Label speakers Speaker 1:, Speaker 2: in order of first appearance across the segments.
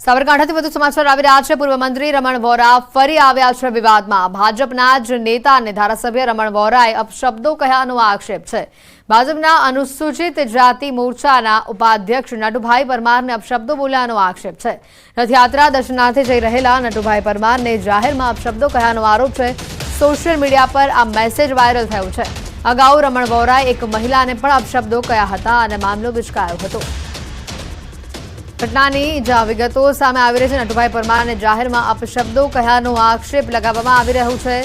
Speaker 1: સાબરકાંઠાથી વધુ સમાચાર આવી રહ્યા છે। પૂર્વ મંત્રી રમણ વોરા ફરી આવ્યા છે વિવાદમાં। ભાજપના જ નેતા અને ધારાસભ્ય રમણ વોરાએ અપશબ્દો કહ્યાનો આક્ષેપ છે। ભાજપના અનુસૂચિત જાતિ મોરચાના ઉપાધ્યક્ષ નટુભાઈ પરમારને અપશબ્દો બોલ્યાનો આક્ષેપ છે। રથયાત્રા દર્શનાર્થે જઈ રહેલા નટુભાઈ પરમારને જાહેરમાં અપશબ્દો કહ્યાનો આરોપ છે। સોશિયલ મીડિયા પર આ મેસેજ વાયરલ થયો છે। અગાઉ રમણ વોરાએ એક મહિલાને પણ અપશબ્દો કહ્યા હતા અને મામલો વિચકાયો હતો। ઘટનાની જ્યાં વિગતો સામે આવી રહી છે। નટુભાઈ પરમારને જાહેરમાં અપશબ્દો કહ્યાનો આક્ષેપ લગાવવામાં આવી રહ્યો છે।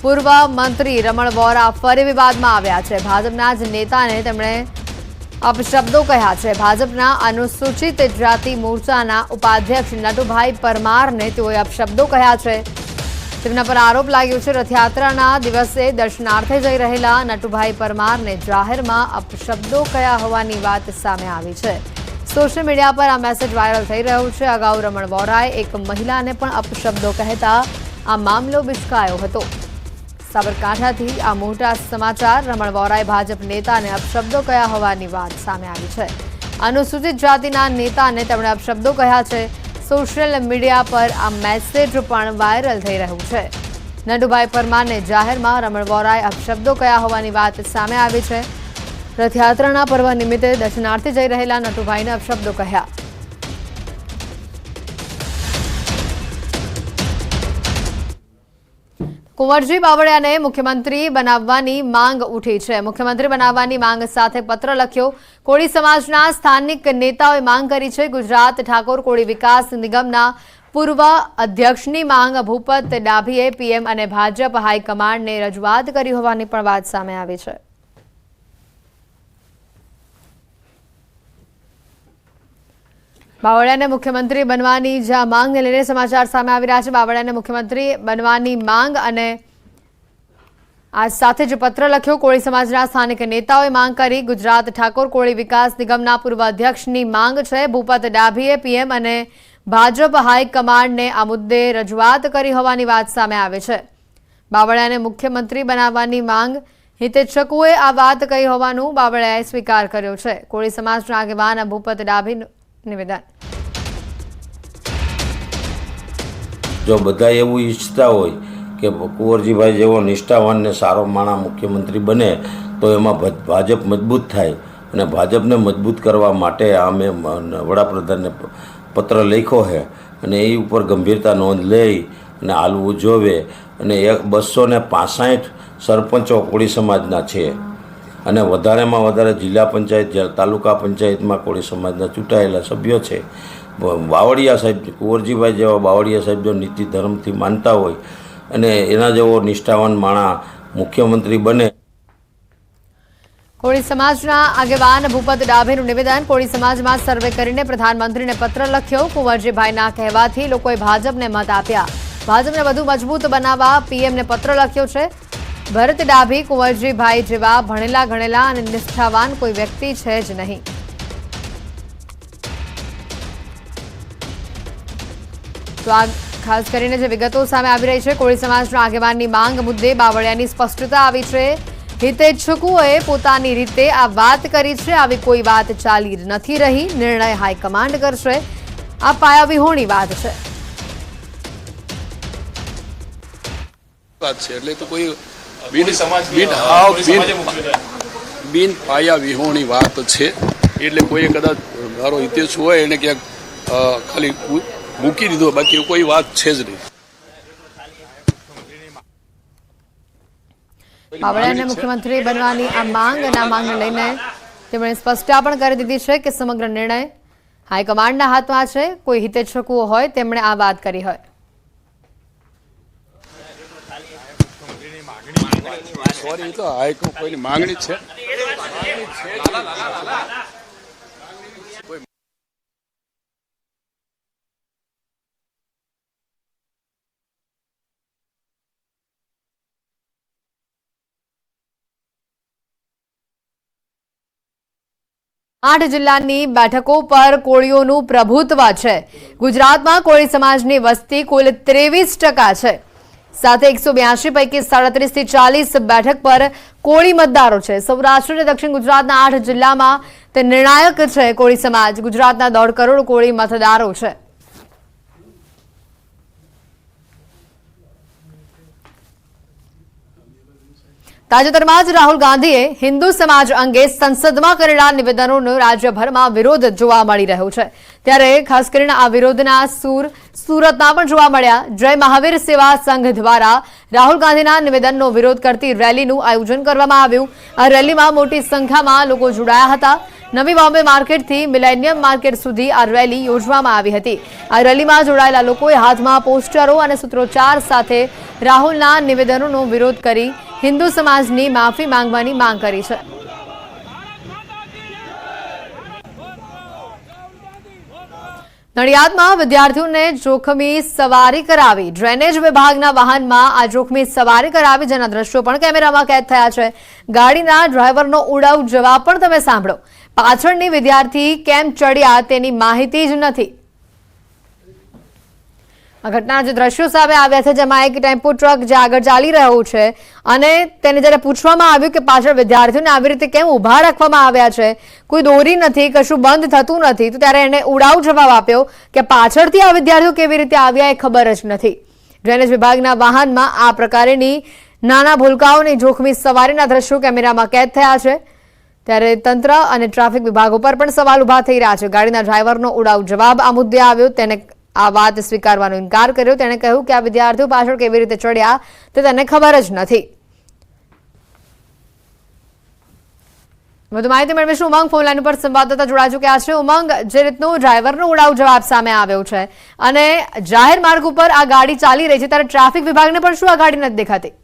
Speaker 1: પૂર્વ મંત્રી રમણ વોરા ફરી વિવાદમાં આવ્યા છે। ભાજપના જ નેતાને તેમણે અપશબ્દો કહ્યા છે। ભાજપના અનુસૂચિત જાતિ મોરચાના ઉપાધ્યક્ષ નટુભાઈ પરમારને તેઓએ અપશબ્દો કહ્યા છે। તેમના પર આરોપ લાગ્યો છે। રથયાત્રાના દિવસે દર્શનાર્થે જઈ રહેલા નટુભાઈ પરમારને જાહેરમાં અપશબ્દો કહ્યા હોવાની વાત સામે આવી છે। સોશિયલ મીડિયા પર આ મેસેજ વાયરલ થઈ રહ્યો છે। અગાઉ રમણ વોરાએ એક મહિલાને પણ અપશબ્દો કહેતા આ મામલો વિચકાયો હતો। સાબરકાંઠાથી આ મોટા સમાચાર। રમણ વોરાએ ભાજપ નેતાને અપશબ્દો કહ્યા હોવાની વાત સામે આવી છે। અનુસૂચિત જાતિના નેતાને તેમણે અપશબ્દો કહ્યા છે। સોશિયલ મીડિયા પર આ મેસેજ પણ વાયરલ થઈ રહ્યું છે। નટુભાઈ પરમારને જાહેરમાં રમણ વોરાએ અપશબ્દો કહ્યા હોવાની વાત સામે આવી છે। રથયાત્રાના પર્વ નિમિત્તે દર્શનાર્થે જઈ રહેલા નટુભાઈને અપશબ્દો કહ્યા। કુંવરજી બાવળિયાને મુખ્યમંત્રી બનાવવાની માંગ ઉઠી છે। મુખ્યમંત્રી બનાવવાની માંગ સાથે પત્ર લખ્યો। કોળી સમાજના સ્થાનિક નેતાઓએ માંગ કરી છે। ગુજરાત ઠાકોર કોળી વિકાસ નિગમના પૂર્વ અધ્યક્ષની માંગ ભૂપત ડાભીએ પીએમ અને ભાજપ હાઈકમાન્ડને રજૂઆત કરી હોવાની પણ વાત સામે આવી છે। બાવળિયાને મુખ્યમંત્રી બનવાની જ્યાં માંગને લઈને સમાચાર સામે આવી રહ્યા છે। બાવળિયાને મુખ્યમંત્રી બનવાની માંગ અને આ સાથે જ પત્ર લખ્યો। કોળી સમાજના સ્થાનિક નેતાઓએ માંગ કરી। ગુજરાત ઠાકોર કોળી વિકાસ નિગમના પૂર્વ અધ્યક્ષની માંગ છે। ભૂપત ડાભીએ પીએમ અને ભાજપ હાઈકમાન્ડને આ મુદ્દે રજૂઆત કરી હોવાની વાત સામે આવે છે। બાવળિયાને મુખ્યમંત્રી બનાવવાની માંગ હિતેચ્છકોએ આ વાત કહી હોવાનું બાવળિયાએ સ્વીકાર કર્યો છે। કોળી સમાજના આગેવાન ભૂપત ડાભીનું નિવેદન।
Speaker 2: જો બધા એવું ઈચ્છતા હોય કે કુંવરજીભાઈ જેવો નિષ્ઠાવાન ને સારો માણસ મુખ્યમંત્રી બને તો એમાં ભાજપ મજબૂત થાય અને ભાજપને મજબૂત કરવા માટે અમે વડાપ્રધાનને પત્ર લખ્યો છે અને એ ઉપર ગંભીરતા નોંધ લઈ અને હાલવું જોવે। અને 265 સરપંચો કોળી સમાજના છે અને વધારેમાં વધારે જિલ્લા પંચાયત તાલુકા પંચાયતમાં કોળી સમાજના ચૂંટાયેલા સભ્યો છે। બાવળિયા સાહેબ કુંવરજીભાઈ જેવા બાવળિયા સાહેબ જો નીતિ ધર્મથી માનતા હોય અને એના જેવો નિષ્ઠાવાન માણસ મુખ્યમંત્રી બને।
Speaker 1: કોળી સમાજના આગેવાન ભૂપત ડાભીનું નિવેદન। કોળી સમાજમાં સર્વે કરીને પ્રધાનમંત્રીને પત્ર લખ્યો। કુંવરજીભાઈના કહેવાથી લોકોએ ભાજપને મત આપ્યા। ભાજપને વધુ મજબૂત બનાવવા પીએમને પત્ર લખ્યો છે। ભરત ડાભી કુંવરજીભાઈ જેવા ભણેલા ગણેલા અને નિષ્ઠાવાન કોઈ વ્યક્તિ છે જ નહીં। તો આ ખાસ કરીને જે વિગતો સામે આવી રહી છે। કોળી સમાજના આગેવાનની માંગ મુદ્દે બાવળિયાની સ્પષ્ટતા આવી છે। હિતેચ્છકોએ પોતાની રીતે આ વાત કરી છે। આવી કોઈ વાત ચાલી નથી રહી। નિર્ણય હાઈકમાન્ડ કરશે। આ પાયાવિહોણી વાત છે।
Speaker 3: એટલે તો કોઈ બિન પાયા વિહોણી વાત છે। એટલે કોઈ કદાચ મારો હિતેશ હોય એને ક્યાંક ખાલી મૂકી દીધો, બાકી કોઈ વાત છે જ નહીં।
Speaker 1: બાવળિયાને મુખ્યમંત્રી બનવાની આ માંગ અને આ માંગને લઈને તેમણે સ્પષ્ટતા પણ કરી દીધી છે કે સમગ્ર નિર્ણય હાઈકમાન્ડના હાથમાં છે। કોઈ હિતેચ્છકો હોય તેમણે આ વાત કરી હોય।
Speaker 3: સોરી, તો કોઈની માંગણી છે।
Speaker 1: આઠ જિલ્લાની બેઠકો પર કોળીઓનું પ્રભુત્વ છે। ગુજરાતમાં કોળી સમાજની વસ્તી કુલ 23% છે। સાથે 182 પૈકી 37 થી 40 બેઠક પર કોળી મતદારો છે। સૌરાષ્ટ્ર અને દક્ષિણ ગુજરાતના 8 જિલ્લામાં તે નિર્ણાયક છે। કોળી સમાજ ગુજરાતના 1.5 કરોડ કોળી મતદારો છે। તાજેતરમાં જ રાહુલ ગાંધીએ હિન્દુ સમાજ અંગે સંસદમાં કરેલા નિવેદનોનો રાજ્યભરમાં વિરોધ જોવા મળી રહ્યો છે, ત્યારે ખાસ કરીને આ વિરોધના સૂર સુરતમાં પણ જોવા મળ્યા. જય મહાવીર સેવા સંઘ દ્વારા રાહુલ ગાંધીના નિવેદનનો વિરોધ કરતી રેલીનું આયોજન કરવામાં આવ્યું. આ રેલીમાં મોટી સંખ્યામાં લોકો જોડાયા હતા. નવી બોમ્બે માર્કેટથી મિલેનિયમ માર્કેટ સુધી આ રેલી યોજવામાં આવી હતી. આ રેલીમાં જોડાયેલા લોકોએ હાથમાં પોસ્ટરો અને સૂત્રોચ્ચાર સાથે રાહુલના નિવેદનોનો વિરોધ કરી હિન્દુ સમાજની માફી માંગવાની માંગ કરી છે. નડિયાદમાં વિદ્યાર્થીઓને જોખમી સવારી કરાવી. ડ્રેનેજ વિભાગના વાહનમાં આ જોખમી સવારી કરાવી, જેના દ્રશ્યો પણ કેમેરામાં કેદ થયા છે. ગાડીના ડ્રાઈવરનો ઉડાવ જવાબ પણ તમે સાંભળો. પાછળની વિદ્યાર્થી કેમ ચડ્યા તેની માહિતી જ નથી. આ ઘટનાના જે દ્રશ્યો સામે આવ્યા છે, જેમાં એક ટેમ્પો ટ્રક જે આગળ ચાલી રહ્યો છે અને તેને જ્યારે પૂછવામાં આવ્યું કે પાછળ વિદ્યાર્થીઓને આવી રીતે કેમ ઊભા રાખવામાં આવ્યા છે, કોઈ દોરી નથી, કશું બંધ થતું નથી, તો ત્યારે એને ઉડાવ જવાબ આપ્યો કે પાછળથી આ વિદ્યાર્થીઓ કેવી રીતે આવ્યા એ ખબર જ નથી. ડ્રેનેજ વિભાગના વાહનમાં આ પ્રકારની નાના ભૂલકાઓની જોખમી સવારીના દ્રશ્યો કેમેરામાં કેદ થયા છે, ત્યારે તંત્ર અને ટ્રાફિક વિભાગ ઉપર પણ સવાલ ઉભા થઈ રહ્યા છે. ગાડીના ડ્રાઈવરનો ઉડાવ જવાબ આ મુદ્દે આવ્યો. તેને આ વાત સ્વીકારવાનો ઇનકાર કર્યો. તેણે કહ્યું કે આ વિદ્યાર્થીઓ પાછળ કેવી રીતે ચડ્યા તે તેને ખબર જ નથી. વધુ માહિતી મેળવીશું. ઉમંગ ફોન લાઈન ઉપર સંવાદદાતા જોડાઈ ચૂક્યા છે. ઉમંગ, જે રીતનો ડ્રાઈવરનો ઉડાવ જવાબ સામે આવ્યો છે અને જાહેર માર્ગ ઉપર આ ગાડી ચાલી રહી છે, ત્યારે ટ્રાફિક વિભાગને પણ શું આ ગાડી નથી દેખાતી?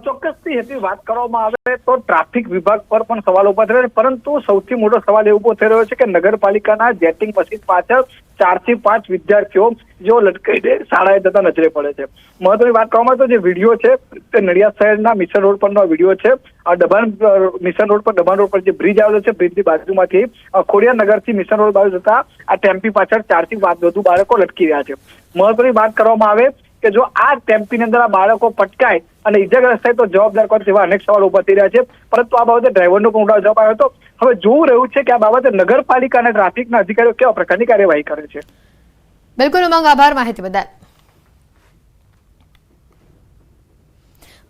Speaker 4: ચોક્કસથી હેતુ વાત કરવામાં આવે તો ટ્રાફિક વિભાગ પર પણ સવાલ ઉભા થઈ રહ્યો છે, પરંતુ સૌથી મોટો સવાલ એ ઉભો થઈ રહ્યો છે કે નગરપાલિકાના જેટિંગ મશીન પાછળ 4 થી 5 વિદ્યાર્થીઓ જેઓ લટકાઈને શાળાએ જતા નજરે પડે છે. મહત્વની વાત કરવામાં તો જે વિડીયો છે તે નડિયાદ શહેરના મિશન રોડ પરનો વિડીયો છે. આ દબાણ મિશન રોડ પર જે બ્રિજ આવેલો છે, બ્રિજની બાજુમાંથી ખોડિયાર નગરથી મિશન રોડ બાજુ જતા આ ટેમ્પી પાછળ 4 થી 5 વધુ બાળકો લટકી રહ્યા છે. મહત્વની વાત કરવામાં આવે કે જો આ ટેમ્પીની અંદર આ બાળકો પટકાય અને ઇજાગ્રસ્ત થાય તો જવાબદાર કોણ, તેવા અનેક સવાલ ઉભા થઈ રહ્યા છે. પરંતુ આ બાબતે ડ્રાઈવરનો પણ ઉડાવ જવાબ આવ્યો હતો. હવે જોવું રહ્યું છે કે આ બાબતે નગરપાલિકા અને ટ્રાફિકના અધિકારીઓ કેવા પ્રકારની કાર્યવાહી કરે છે.
Speaker 1: બિલકુલ ઉમંગ, આભાર માહિતી બદલ.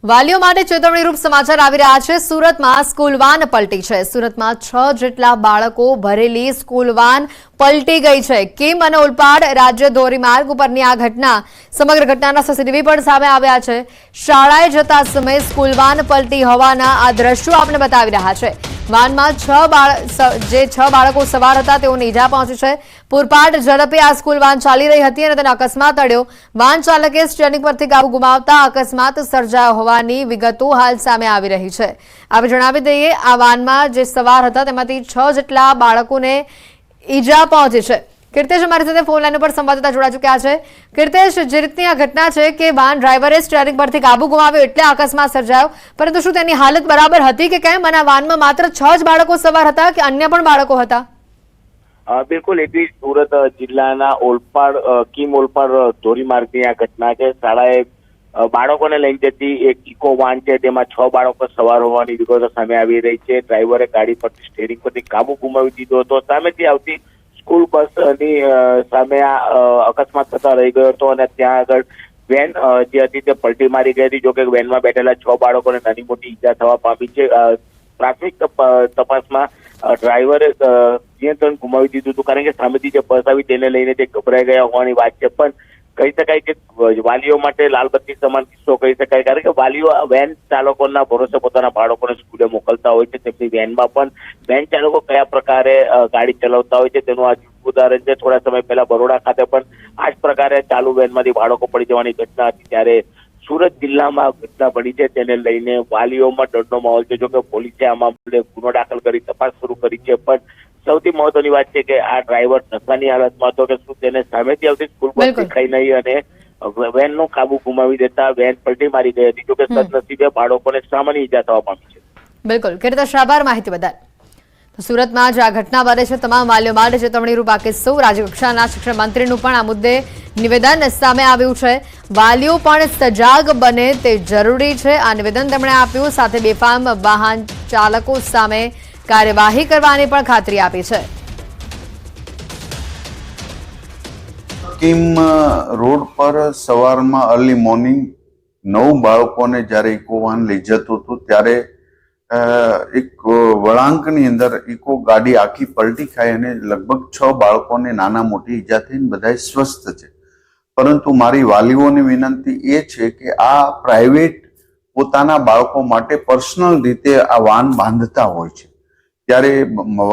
Speaker 1: વાલીઓ માટે ચેતવણીરૂપ સમાચાર આવી રહ્યા છે. સુરતમાં સ્કૂલ વાન પલટી છે. સુરતમાં 6 જેટલા બાળકો ભરેલી સ્કૂલ વાન પલટી ગઈ છે. કિમ અને ઓલપાડ રાજ્ય ધોરીમાર્ગ ઉપરની આ ઘટના, સમગ્ર ઘટનાના સીસીટીવી પણ સામે આવ્યા છે. શાળાએ જતા સમયે સ્કૂલ વાન પલટી હોવાના આ દ્રશ્યો આપણે બતાવી રહ્યા છે. વાનમાં 6 બાળકો સવાર હતા, તેઓને ઈજા પહોંચી છે. પૂરપાટ ઝડપે આ સ્કૂલ વાન ચાલી રહી હતી અને તેને અકસ્માત અડ્યો. વાન ચાલકે સ્ટીયરિંગ પરથી કાબુ ગુમાવતા અકસ્માત સર્જાયો હોવાની વિગતો હાલ સામે આવી રહી છે. આપણે જણાવી દઈએ, આ વાનમાં જે સવાર હતા તેમાંથી 6 જેટલા બાળકોને ઈજા પહોંચી છે. કીર્તેશ અમારી સાથે ફોન લાઈન ઉપર સંવાદદાતા જોડાઈ ચૂક્યા છે. કીર્તેશ, જે રીતની આ ઘટના છે કે વાન ડ્રાઈવરે સ્ટીયરિંગ પરથી કાબુ ગુમાવ્યો એટલે અકસ્માત સર્જાયો, પરંતુ શું તેની હાલત બરાબર હતી કે કેમ? અને આ વાનમાં માત્ર 6 જ બાળકો સવાર હતા કે અન્ય પણ બાળકો હતા?
Speaker 5: બિલકુલ, એટલી સુરત જિલ્લાના કિમ ઓલપાડ ધોરીમાર્ગની આ ઘટના છે. શાળાએ બાળકોને લઈને જતી એક ઇકો વાન છે, તેમાં 6 બાળકો સવાર હોવાની વિગતો સામે આવી રહી છે. ડ્રાઈવરે ગાડી પરથી સ્ટીયરિંગ પરથી કાબુ ગુમાવી દીધો હતો. સામેથી આવતી સ્કૂલ બસની સામે આ અકસ્માત થતા રહી ગયો હતો અને ત્યાં આગળ વેન જે હતી તે પલટી મારી ગઈ હતી. જોકે વેનમાં બેઠેલા 6 બાળકોને નાની મોટી ઈજા થવા પામી છે. પ્રાથમિક તપાસમાં ડ્રાઈવરે નિયંત્રણ ગુમાવી દીધું હતું, કારણ કે સામેથી જે બસ આવી તેને લઈને તે ગભરાઈ ગયા હોવાની વાત છે. પણ કહી શકાય કે વાલીઓ માટે લાલબત્તી સમાન કિસ્સો કહી શકાય, કારણ કે વાલીઓ વેન ચાલકોના ભરોસે પોતાના બાળકોને સ્કૂલે મોકલતા હોય છે. તેમની વેનમાં પણ વેન ચાલકો કયા પ્રકારે ગાડી ચલાવતા હોય છે તેનું આ ઉદાહરણ છે. થોડા સમય પહેલા બરોડા ખાતે પણ આ જ પ્રકારે ચાલુ વેનમાંથી બાળકો પડી જવાની ઘટના હતી. ત્યારે સુરત જિલ્લામાં ઘટના બની છે, તેને લઈને વાલીઓમાં ડરનો માહોલ છે. જોકે પોલીસે આ મામલે ગુનો દાખલ કરી તપાસ શરૂ કરી છે. પણ સૌથી મહત્વની વાત છે કે આ ડ્રાઈવર નશાની હાલતમાં હતો કે શું તેને સામેથી આવતી સ્કૂલ બસ દેખાઈ નહીં અને વેનનો કાબુ ગુમાવી દેતા વેન પલટી મારી ગઈ હતી. જોકે સદનસીબે બાળકોને સામાન્ય ઈજા થવા પામી છે.
Speaker 1: બિલકુલ, કીર્તેશ આભાર માહિતી બદલ. સુરતમાં જે આ ઘટના બને છે, તમામ વાલીઓ માટે ચેતવણીરૂપ આ કિસ્સો. રાજ્યકક્ષાના શિક્ષણ મંત્રીનું પણ આ મુદ્દે નિવેદન સામે આવ્યું છે. વાલીઓ પણ સજાગ બને તે જરૂરી છે, આ નિવેદન તેમણે આપ્યું. સાથે બેફામ વાહન ચાલકો સામે કાર્યવાહી કરવાની પણ ખાતરી આપી છે.
Speaker 6: કિમ રોડ પર સવારમાં અર્લી મોર્નિંગ 9 બાળકોને જ્યારે ઇકો વાન લઈ જતું હતું ત્યારે એક વળાંકની અંદર ઇકો ગાડી આખી પલટી ખાઈ અને લગભગ 6 બાળકોને નાના મોટી ઈજા થઈને બધા સ્વસ્થ છે. પરંતુ મારી વાલીઓની વિનંતી એ છે કે આ પ્રાઇવેટ પોતાના બાળકો માટે પર્સનલ રીતે આ વાન બાંધતા હોય છે, ત્યારે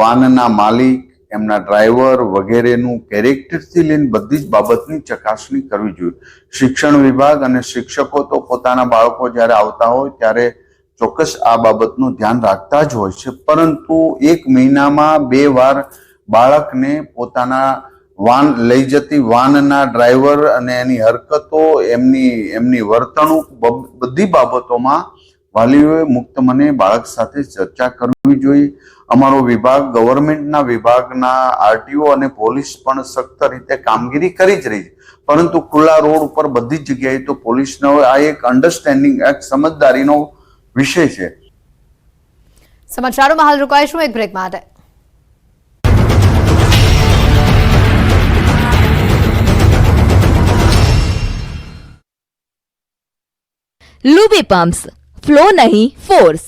Speaker 6: વાનના માલિક, એમના ડ્રાઈવર વગેરેનું કેરેક્ટરથી લઈને બધી જ બાબતની ચકાસણી કરવી જોઈએ. શિક્ષણ વિભાગ અને શિક્ષકો તો પોતાના બાળકો જ્યારે આવતા હોય ત્યારે ચોક્કસ આ બાબતનું ધ્યાન રાખતા જ હોય છે, પરંતુ 1 મહિનામાં 2 વાર બાળકને પોતાના વાન લઈ જતી વાનના ડ્રાઈવર અને એની હરકતો, એમની વર્તણૂક, બધી બાબતોમાં વાલીઓએ મુક્ત મને બાળક સાથે ચર્ચા કરવી જોઈએ. અમારો વિભાગ, ગવર્મેન્ટના વિભાગના આરટીઓ અને પોલીસ પણ સખ્ત રીતે કામગીરી કરી જ રહી છે, પરંતુ ખુલ્લા રોડ ઉપર બધી જ જગ્યાએ તો પોલીસનો આ એક અન્ડરસ્ટેન્ડિંગ, એક સમજદારીનો વિષય છે.
Speaker 1: સમાચારોમાં હાલ રોકાઈશું એક બ્રેક માટે.
Speaker 7: लूबी पंप्स, फ्लो नहीं फोर्स.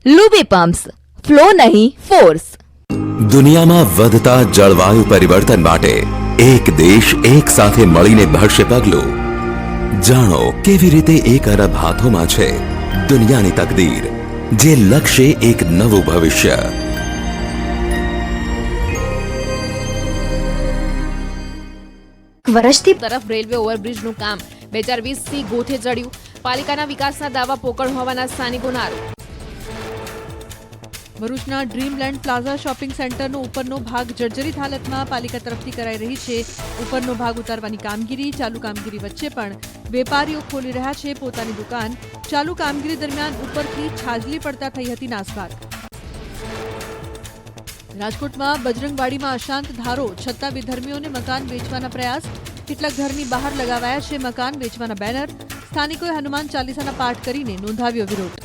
Speaker 7: लूबी पंप्स, फ्लो नहीं फोर्स.
Speaker 8: દુનિયામાં વધતા જળવાયુ પરિવર્તન માટે એક દેશ એક સાથે મળીને ભરશે પગલું. જાણો કેવી રીતે એક અરબ હાથોમાં છે દુનિયાની તકદીર, જે લક્ષ્ય એક નવું ભવિષ્ય.
Speaker 9: વર્ષથી તરફ રેલવે ઓવરબ્રિજનું કામ 2020થી ગોથે ચડ્યું. પાલિકાના વિકાસના દાવા પોકળ હોવાના સ્થાનિકોનો આરોપ.
Speaker 10: ભરૂચના ડ્રીમલેન્ડ પ્લાઝા શોપિંગ સેન્ટરનો ઉપરનો ભાગ જર્જરિત હાલતમાં પાલિકા તરફથી કરાઈ રહી છે. ઉપરનો ભાગ ઉતારવાની કામગીરી, ચાલુ કામગીરી વચ્ચે પણ વેપારીઓ ખોલી રહ્યા છે પોતાની દુકાન. ચાલુ કામગીરી દરમિયાન ઉપરથી છાજલી પડતા થઈ હતી નાસભાગ. રાજકોટમાં બજરંગવાડીમાં અશાંત ધારો, છતાં બેધર્મીઓને મકાન વેચવાના પ્રયાસ. કેટલાક ઘરની બહાર લગાવાયા છે મકાન વેચવાના બેનર. સ્થાનિકોએ હનુમાન ચાલીસાના પાઠ કરીને નોંધાવ્યો વિરોધ.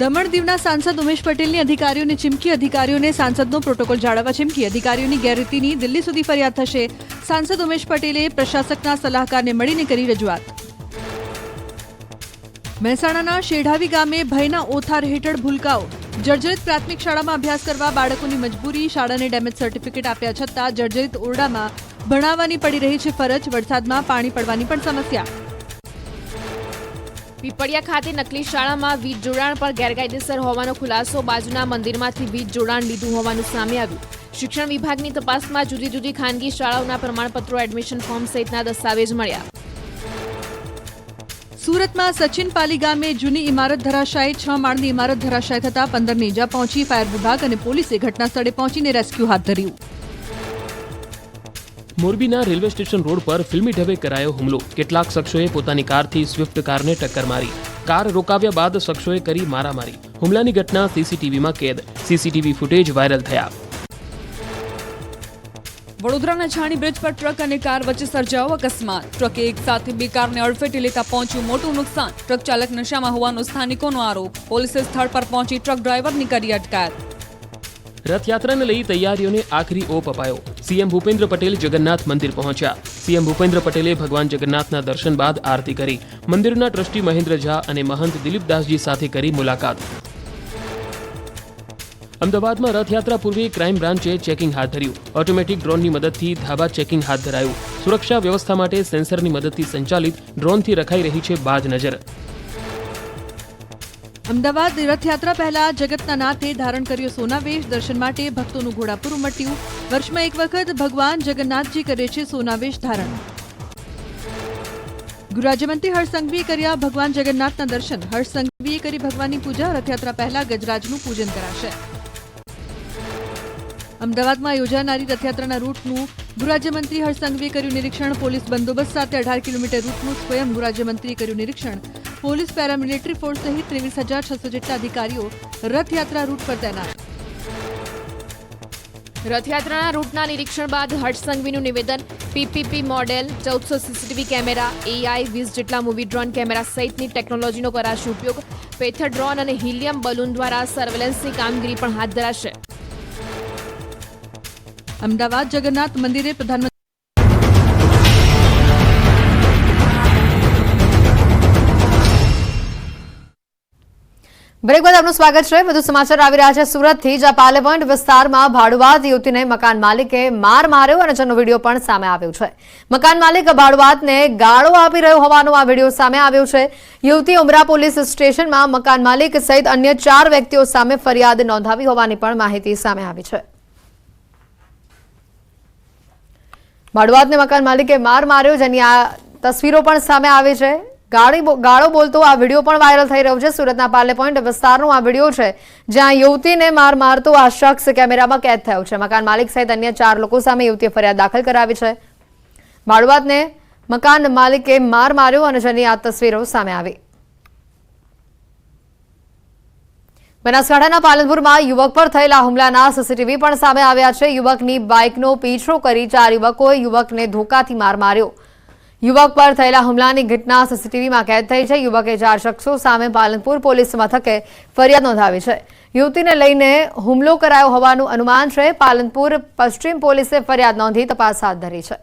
Speaker 10: દમણ દીવના સાંસદ ઉમેશ પટેલની અધિકારીઓને ચીમકી. અધિકારીઓને સાંસદનો પ્રોટોકોલ જાળવવા ચીમકી. અધિકારીઓની ગેરરીતિની દિલ્હી સુધી ફરિયાદ થશે. સાંસદ ઉમેશ પટેલે પ્રશાસકના સલાહકારને મળીને કરી રજૂઆત. મહેસાણાના શેઢાવી ગામે ભયના ઓથાર હેઠળ ભૂલકાઓ. જર્જરિત પ્રાથમિક શાળામાં અભ્યાસ કરવા બાળકોની મજબૂરી. શાળાને ડેમેજ સર્ટિફિકેટ આપ્યા છતાં જર્જરિત ઓરડામાં ભણાવવાની પડી રહી છે ફરજ. વરસાદમાં પાણી પડવાની પણ સમસ્યા.
Speaker 9: પીપળિયા ખાતે નકલી શાળામાં વીજ જોડાણ પર ગેરકાયદેસર હોવાનો ખુલાસો. બાજુના મંદિરમાંથી વીજ જોડાણ લીધું હોવાનું સામે આવ્યું. શિક્ષણ વિભાગની તપાસમાં જુદી જુદી ખાનગી શાળાઓના પ્રમાણપત્રો, એડમિશન ફોર્મ સહિતના દસ્તાવેજ મળ્યા.
Speaker 10: સુરતમાં સચિનપાલી ગામે જૂની ઇમારત ધરાશાયી. 6 માળની ઇમારત ધરાશાયી થતા 15ને ઈજા પહોંચી. ફાયર વિભાગ અને પોલીસે ઘટના સ્થળે પહોંચીને રેસ્ક્યુ હાથ ધર્યું.
Speaker 11: મોરબીના રેલવે સ્ટેશન રોડ પર ફિલ્મી ઢબે કરાયો હુમલો. કેટલાક શખ્સોએ પોતાની કારથી સ્વિફ્ટ કારને ટક્કર મારી. કાર રોકાવ્યા બાદ શખ્સોએ કરી મારામારી. હુમલાની ઘટના સીસીટીવીમાં કેદ. સીસીટીવી ફૂટેજ વાયરલ થયા.
Speaker 12: વડોદરાના છાણી બ્રિજ પર ટ્રક અને કાર વચ્ચે સર્જાયો અકસ્માત. ટ્રકે એક સાથે 2 કારને અડફેટે લેતા પહોંચ્યું મોટું નુકસાન. ટ્રક ચાલક નશામાં હોવાનો સ્થાનિકોનો આરોપ. પોલીસે સ્થળ પર પહોંચી ટ્રક ડ્રાઈવરની કરી અટકાયત.
Speaker 11: રથયાત્રાને લઈ તૈયારીઓને આખરી ઓપ અપાયો. સીએમ ભૂપેન્દ્ર પટેલ જગન્નાથ મંદિર પહોંચ્યા. સીએમ ભૂપેન્દ્ર પટેલે ભગવાન જગન્નાથના દર્શન બાદ આરતી કરી. મંદિરના ટ્રસ્ટી મહેન્દ્ર ઝા અને મહંત દિલીપદાસજી સાથે કરી મુલાકાત. અમદાવાદમાં રથયાત્રા પૂર્વે ક્રાઇમ બ્રાન્ચે ચેકિંગ હાથ ધર્યું. ઓટોમેટિક ડ્રોનની મદદથી ધાબા ચેકિંગ હાથ ધરાયું. સુરક્ષા વ્યવસ્થા માટે સેન્સરની મદદથી સંચાલિત ડ્રોનથી રખાઈ રહી છે બાજ નજર.
Speaker 10: અમદાવાદ રથયાત્રા પહેલા જગતના નાથે ધારણ કર્યો સોનાવેશ. દર્શન માટે ભક્તોનું ઘોડાપુર ઉમટ્યું. વર્ષમાં એક વખત ભગવાન જગન્નાથજી કરે છે સોનાવેશ ધારણ. ગૃહરાજ્યમંત્રી હર્ષ સંઘવીએ કર્યા ભગવાન જગન્નાથના દર્શન. હર્ષ સંઘવીએ કરી ભગવાનની પૂજા. રથયાત્રા પહેલા ગજરાજનું પૂજન કરાશે. અમદાવાદમાં યોજાનારી રથયાત્રાના રૂટનું ગૃહરાજ્યમંત્રી હર્ષ સંઘવીએ કર્યું નિરીક્ષણ. પોલીસ બંદોબસ્ત સાથે 18 કિલોમીટર રૂટનું સ્વયં ગૃહરાજ્યમંત્રીએ કર્યું નિરીક્ષણ. પોલીસ, પેરામિલિટરી ફોર્સ સહિત 23,600 જેટલા અધિકારીઓ રથયાત્રા રૂટ પર તૈનાત.
Speaker 9: રથયાત્રાના રૂટના નિરીક્ષણ બાદ હર્ષ સંઘવીનું નિવેદન. PPP model, 1400 CCTV camera, AI, 20 જેટલા મૂવી ડ્રોન કેમેરા સહિતની ટેકનોલોજીનો કરાશે ઉપયોગ. પેથર ડ્રોન અને હિલિયમ બલૂન દ્વારા સર્વેલન્સની કામગીરી પણ હાથ ધરાશે.
Speaker 10: અમદાવાદ જગન્નાથ મંદિરે પ્રધાનમંત્રી
Speaker 1: બ્રેક બાદ આપનું સ્વાગત છે. વધુ સમાચાર આવી રહ્યા છે સુરતથી, જ્યાં પાલે પોઈન્ટ વિસ્તારમાં ભાડુઆત યુવતીને મકાન માલિકે માર માર્યો અને જેનો વિડીયો પણ સામે આવ્યો છે. મકાન માલિક ભાડુઆતને ગાળો આપી રહ્યો હોવાનો આ વિડીયો સામે આવ્યો છે. યુવતી ઉમરા પોલીસ સ્ટેશનમાં મકાન માલિક સહિત અન્ય 4 વ્યક્તિઓ સામે ફરિયાદ નોંધાવી હોવાની પણ માહિતી સામે આવી છે. ભાડુઆતને મકાન માલિકે માર માર્યો, જેની આ તસવીરો પણ સામે આવી છે. ગાળો બોલતો આ વિડીયો પણ વાયરલ થઈ રહ્યો છે. સુરતના પાલે પોઈન્ટ વિસ્તારનો આ વિડીયો છે, જ્યાં યુવતીને માર મારતો આ શખ્સ કેમેરામાં કેદ થયો છે. મકાન માલિક સહિત અન્ય 4 લોકો સામે યુવતીએ ફરિયાદ દાખલ કરાવી છે. ભાડુઆતને મકાન માલિકે માર માર્યો અને જેની આ તસવીરો સામે આવી. બનાસકાંઠાના પાલનપુરમાં યુવક પર થયેલા હુમલાના સીસીટીવી પણ સામે આવ્યા છે. યુવકની બાઇકનો પીછો કરી 4 યુવકોએ યુવકને ધોકાથી માર માર્યો. યુવક પર થયેલા હુમલાની ઘટના સીસીટીવીમાં કેદ થઈ છે. યુવકે 4 શખ્સો સામે પાલનપુર પોલીસ મથકે ફરિયાદ નોંધાવી છે. યુવતીને લઈને હુમલો કરાયો હોવાનું અનુમાન છે. પાલનપુર પશ્ચિમ પોલીસે ફરિયાદ નોંધી તપાસ હાથ ધરી છે.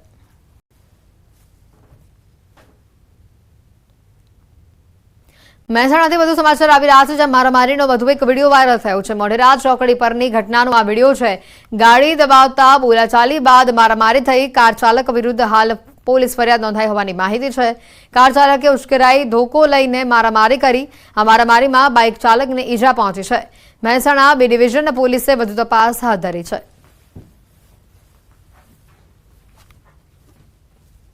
Speaker 1: મહેસાણાથી વધુ સમાચાર આવી રહ્યા છે, જ્યાં મારામારીનો વધુ એક વિડીયો વાયરલ થયો છે. મોઢેરા ચોકડી પરની ઘટનાનો આ વિડીયો છે. ગાડી દબાવતા બોલાચાલી બાદ મારામારી થઈ. કાર ચાલક વિરુદ્ધ હાલ પોલીસ ફરિયાદ નોંધાઈ હોવાની માહિતી છે. કાર ચાલકે ઉશ્કેરાઈ ધોકો લઈને મારામારી કરી. આ મારામારીમાં બાઇક ચાલકને ઈજા પહોંચી છે. મહેસાણા B ડિવિઝન પોલીસે વધુ તપાસ હાથ ધરી છે.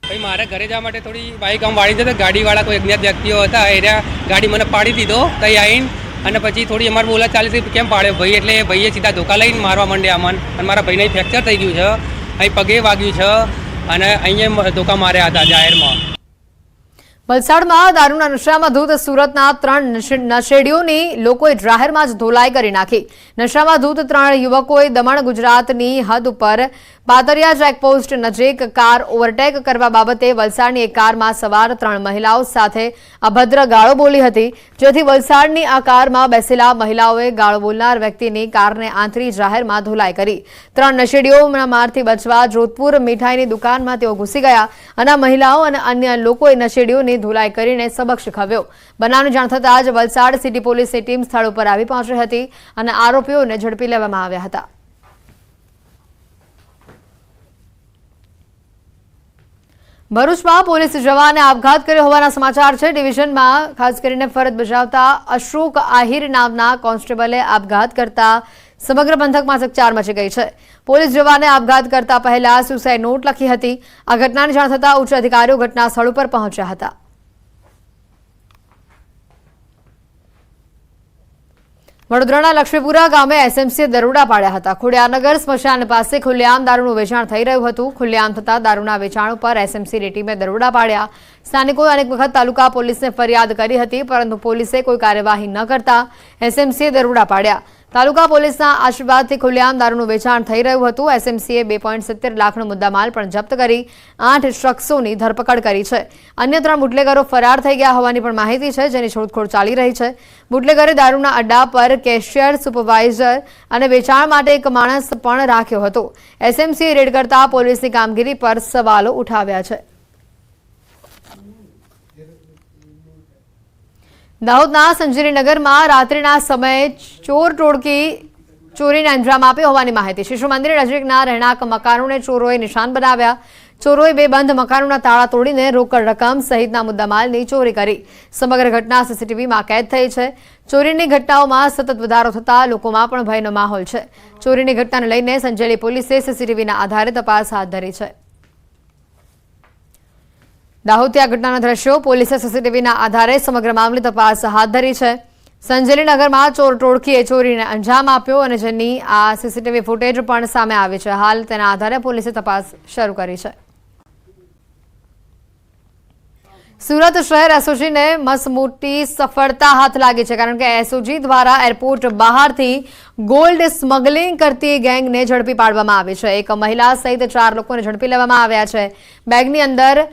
Speaker 13: ભાઈ મારે ઘરે જવા માટે થોડી બાઇક આમ વાળી જતા, ગાડીવાળા કોઈ અજ્ઞાત વ્યક્તિઓ હતા, એ ગાડી મને પાડી દીધો. તઈ આવીને અને પછી થોડી અમારે બોલા ચાલી હતી, કેમ પાડ્યો ભાઈ, એટલે ભાઈએ સીધા ધોકા લઈને મારવા માંડ્યા અમને. અને મારા ભાઈને ફ્રેક્ચર થઈ ગયું છે, અહીં પગે વાગ્યું છે અને અહીંયા ધોકા માર્યા હતા જાહેરમાં.
Speaker 1: વલસાડમાં દારૂના નશામાં ધૂત સુરતના 3 નશેડીઓની લોકોએ જાહેરમાં જ ધોલાઈ કરી નાખી. નશામાં ધૂત 3 યુવકોએ દમણ ગુજરાતની હદ ઉપર પાતરિયા ચેકપોસ્ટ નજીક કાર ઓવરટેક કરવા બાબતે વલસાડની એક કારમાં સવાર 3 મહિલાઓ સાથે અભદ્ર ગાળો બોલી હતી, જેથી વલસાડની આ કારમાં બેસેલા મહિલાઓએ ગાળો બોલનાર વ્યક્તિની કારને આંતરી જાહેરમાં ધોલાઈ કરી. 3 નશેડીઓના મારથી બચવા જોધપુર મીઠાઈની દુકાનમાં તેઓ ઘૂસી ગયા અને મહિલાઓ અને અન્ય લોકોએ નશેડીઓની ધોલાઈ કરીને સબક શીખવ્યો. બનાવની જાણ થતાં જ વલસાડ સિટી પોલીસની ટીમ સ્થળ ઉપર આવી પહોંચી હતી અને આરોપીઓને ઝડપી લેવામાં આવ્યા હતા. ભરૂચમાં પોલીસ જવાને આપઘાત કર્યો હોવાના સમાચાર છે. ડિવિઝનમાં ખાસ કરીને ફરજ બજાવતા અશોક આહિર નામના કોન્સ્ટેબલે આપઘાત કરતા સમગ્ર પંથકમાં ચકચાર મચી ગઈ છે. પોલીસ જવાને આપઘાત કરતા પહેલા સુસાઇડ નોટ લખી હતી. આ ઘટનાની જાણ થતાં ઉચ્ચ અધિકારીઓ ઘટના સ્થળ ઉપર પહોંચ્યા હતા. વડોદરાના લક્ષ્મીપુરા ગામે એસએમસીએ દરોડા પાડ્યા હતા. ખોડિયારનગર સ્મશાન પાસે ખુલ્લેઆમ દારૂનું વેચાણ થઈ રહ્યું હતું. ખુલ્લેઆમ થતા દારૂના વેચાણ ઉપર એસએમસીની ટીમે દરોડા પાડ્યા. સ્થાનિકોએ અનેક વખત તાલુકા પોલીસને ફરિયાદ કરી હતી, પરંતુ પોલીસે કોઈ કાર્યવાહી ન કરતા એસએમસીએ દરોડા પાડ્યા. તાલુકા પોલીસના આશીર્વાદથી ખુલ્લેઆમ દારૂનું વેચાણ થઈ રહ્યું હતું. એસએમસીએ 2.70 લાખનો મુદ્દામાલ પણ જપ્ત કરી 8 શખ્સોની ધરપકડ કરી છે. અન્ય 3 બુટલેગરો ફરાર થઈ ગયા હોવાની પણ માહિતી છે, જેની શોધખોળ ચાલી રહી છે. બુટલેગરે દારૂના અડ્ડા પર કેશિયર, સુપરવાઇઝર અને વેચાણ માટે એક માણસ પણ રાખ્યો હતો. એસએમસીએ રેડ કરતા પોલીસની કામગીરી પર સવાલો ઉઠાવ્યા છે. દાહોદના સંજેરીનગરમાં રાત્રિના સમયે ચોર ટોળકી ચોરીને અંજામ આપ્યો હોવાની માહિતી. શિશુ મંદિર નજીકના રહેણાંક મકાનોને ચોરોએ નિશાન બનાવ્યા. ચોરોએ 2 બંધ મકાનોના તાળા તોડીને રોકડ રકમ સહિતના મુદ્દામાલની ચોરી કરી. સમગ્ર ઘટના સીસીટીવીમાં કેદ થઈ છે. ચોરીની ઘટનાઓમાં સતત વધારો થતા લોકોમાં પણ ભયનો માહોલ છે. ચોરીની ઘટનાને લઈને સંજેલી પોલીસે સીસીટીવીના આધારે તપાસ હાથ ધરી છે. દાહોદથી આ ઘટનાના દ્રશ્યો. પોલીસે સીસીટીવીના આધારે સમગ્ર મામલે તપાસ હાથ ધરી છે. સંજેલી નગરમાં ચોર ટોળકીએ ચોરીને અંજામ આપ્યો અને જેની આ સીસીટીવી ફૂટેજ પણ સામે આવી છે. હાલ તેના આધારે પોલીસે તપાસ શરૂ કરી છે. સુરત શહેર એસઓજીને મસમોટી સફળતા હાથ લાગી છે, કારણ કે એસઓજી દ્વારા એરપોર્ટ બહારથી ગોલ્ડ સ્મગલિંગ કરતી ગેંગને ઝડપી પાડવામાં આવી છે. એક મહિલા સહિત 4 લોકોને ઝડપી લેવામાં આવ્યા છે. બેગની અંદર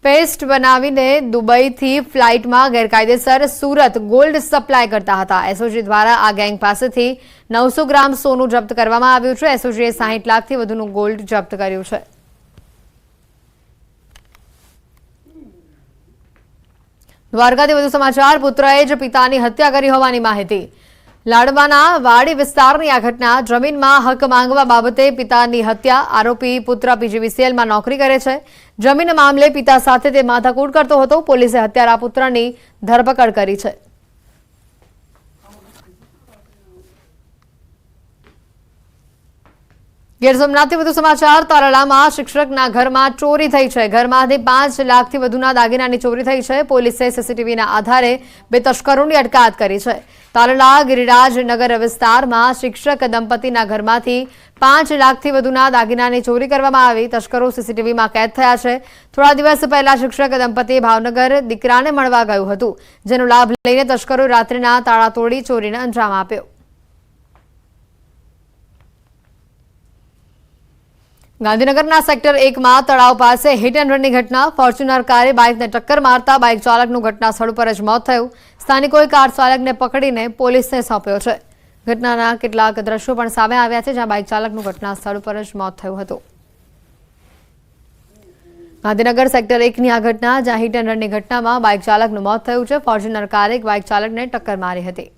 Speaker 1: પેસ્ટ બનાવીને દુબઈથી ફ્લાઇટમાં ગેરકાયદેસર સુરત ગોલ્ડ સપ્લાય કરતા હતા. એસઓજી દ્વારા આ ગેંગ પાસેથી 900 ગ્રામ સોનું જપ્ત કરવામાં આવ્યું છે. એસઓજીએ 60 લાખથી વધુનું ગોલ્ડ જપ્ત કર્યું છે. દ્વારકાથી વધુ સમાચાર. પુત્રએ જ પિતાની હત્યા કરી હોવાની માહિતી. લાડવાના વાડી વિસ્તારની આ ઘટના. જમીનમાં હક માંગવા બાબતે પિતાની હત્યા. આરોપી પુત્ર પીજીવીસીએલમાં નોકરી કરે છે. જમીન મામલે પિતા સાથે તે માથાકૂટ કરતો હતો. પોલીસે હત્યારા પુત્રની ધરપકડ કરી છે. ગીર સોમનાથથી વધુ સમાચાર. તાલાલામાં શિક્ષકના ઘરમાં ચોરી થઈ છે. ઘરમાંથી 5 લાખથી વધુના દાગીનાની ચોરી થઈ છે. પોલીસે સીસીટીવીના આધારે 2 તસ્કરોની અટકાયત કરી છે. તાલાલા ગિરિરાજનગર વિસ્તારમાં શિક્ષક દંપતીના ઘરમાંથી 5 લાખથી વધુના દાગીનાની ચોરી કરવામાં આવી. તસ્કરો સીસીટીવીમાં કેદ થયા છે. થોડા દિવસ પહેલા શિક્ષક દંપતી ભાવનગર દીકરાને મળવા ગયું હતું, જેનો લાભ લઈને તસ્કરો રાત્રિના તાળા તોડી ચોરીને અંજામ આપ્યો. ગાંધીનગરના સેક્ટર 1માં તળાવ પાસે હિટ એન્ડ રનની ઘટના. ફોર્ચ્યુનર કારે બાઇકને ટક્કર મારતા બાઇક ચાલકનું ઘટના સ્થળ પર જ મોત થયું. સ્થાનિકોએ કાર ચાલકને પકડીને પોલીસને સોંપ્યો છે. ઘટનાના કેટલાક દ્રશ્યો પણ સામે આવ્યા છે, જ્યાં બાઇક ચાલકનું ઘટના સ્થળ પર જ મોત થયું હતું. ગાંધીનગર સેક્ટર 1ની આ ઘટના, જ્યાં હિટ એન્ડ રનની ઘટનામાં બાઇક ચાલકનું મોત થયું છે. ફોર્ચ્યુનર કારે એક બાઇક ચાલકને ટક્કર મારી હતી.